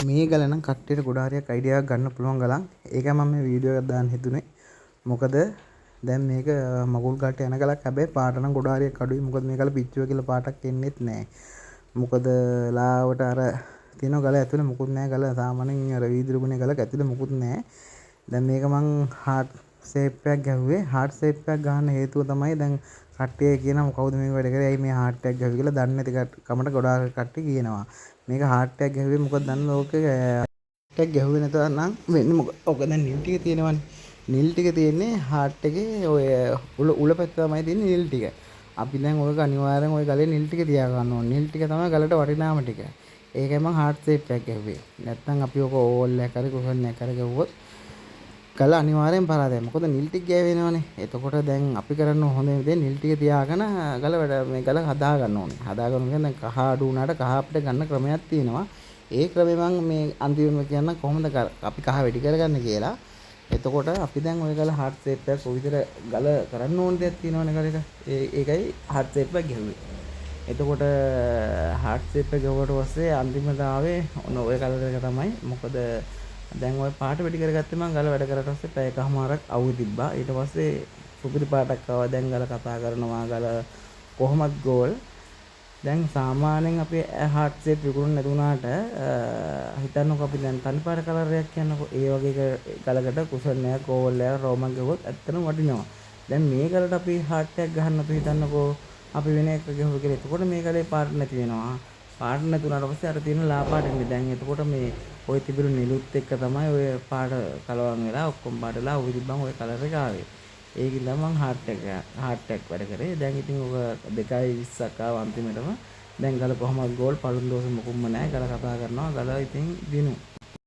මේ ගල නම් කට්ටියට ගොඩ හරියක් අයිඩියා එකක් ගන්න පුළුවන් ගලක්. ඒකයි මම මේ වීඩියෝ එකක් දාන්න හිතුනේ. මොකද දැන් මේක මගුල් ගලට යන ගලක්. හැබැයි පාට නම් ගොඩ හරියක් අඩුයි. මොකද මේ ගල පිච්චුව කියලා පාටක් එන්නෙත් නැහැ. මොකද ලාවට අර තියෙන ගල ඇතුලේ මුකුත් නැහැ. ගල සාමාන්‍යයෙන් අර වීදුරුගුණේ ගලක ඇතුලේ මුකුත් නැහැ. දැන් මේක මං හાર્ට් ෂේප් එකක් ගැහුවේ. හાર્ට් ෂේප් එකක් ගන්න හේතුව තමයි දැන් කට්ටිය කියනවා කවුද මේක වැඩ කරේ? ඇයි මේ හાર્ට් එකක් ගැහුවේ කියලා දන්නේ නැති කමට ගොඩාක් කට්ටිය කියනවා. මේක හાર્ට් එකක් ගැහුවේ මොකද දන්නවද? ඕකේ හાર્ට් එකක් ගැහුවේ නැතුව නම් වෙන්නේ මොකද? ඕක දැන් නිල් ටික තියෙනවනේ. නිල් ටික තියෙන්නේ හાર્ට් එකේ ඔය උල පැත්ත තමයි තියෙන්නේ නිල් ටික. අපි දැන් ඔයක අනිවාර්යෙන් ඔය ගලේ නිල් ටික තියා ගන්න ඕනේ. නිල් ටික තමයි ගලට වටිනාම ටික. ඒකයි මම හાર્ට් ෂේප් එකක් ගැහුවේ. නැත්නම් අපි ඔක ඕල් එකක් හරි කුෂන් එකක් හරි ගැහුවොත් ගල අනිවාර්යෙන් පරාදයි. මොකද නිල් ටික ගෑවෙනවනේ. එතකොට දැන් අපි කරන්න හොඳ දේ නිල් ටික තියාගෙන ගල මේ ගල හදා ගන්න ඕනේ. හදා ගන්න කියන්නේ දැන් කහ අඩු වුණාට කහ අපිට ගන්න ක්‍රමයක් තියෙනවා. ඒ ක්‍රමෙ මම මේ අන්තිමට කියන්න කොහොමද අපි කහ වැඩි කරගන්නේ කියලා. එතකොට අපි දැන් ওই ගල හાર્ට් ෂේප් එකක් ඔය විදිහට ගල කරන්න ඕන දෙයක් තියෙනවනේ ගල එක. ඒකයි හાર્ට් ෂේප් එකක් ගැහුවේ. එතකොට හાર્ට් ෂේප් එක ගැහුවට පස්සේ අන්තිමට ආවේ ඔන්න ඔය කලර් එක තමයි. මොකද දැන් ওই පාට වැඩි කරගත්තේ මම ගල වැඩ කරලා පස්සේ පැය එකමාරක් අවුල් තිබ්බා. ඊට පස්සේ සුපිරි පාටක් ආවා. දැන් ගල කතා කරනවා ගල කොහොමත් ගෝල්. දැන් සාමාන්‍යයෙන් අපි හાર્ට් ෂේප් විකුණුන්නේ නැති වුණාට හිතන්නකෝ අපි දැන් තනි පාට කලර් එකක් කියන්නකෝ. ඒ වගේ ගලකට කුෂන් එකක් ගෝල් එකක් රෝමක් ගහුවොත් ඇත්තටම වටිනවා. දැන් මේ ගලට අපි හાર્ට් එකක් ගහන්න අපි හිතන්නකෝ අපි වෙන එකක් ගහුවා කියලා. එතකොට මේ ගලේ පාට නැති වෙනවා. පාට නැති වුණාට පස්සේ අර තියෙන ලා පාට එන්නේ. දැන් එතකොට මේ ඔය තිබුණු නිලුත් එක්ක තමයි ඔය පාට කලවම් වෙලා ඔක්කොම පාටලා ඔය තිබ්බම ඔය කලර් එක ආවේ. ඒකින්ද මම හાર્ට් එකක් වැඩ කරේ. දැන් ඉතින් ඔක 2.20ක් ආව අන්තිමටම. දැන් ගල කොහොමද ගෝල් පළුන් දෝෂ මොකුම්ම නැහැ. ගල කතා කරනවා. ගල ඉතින් දිනු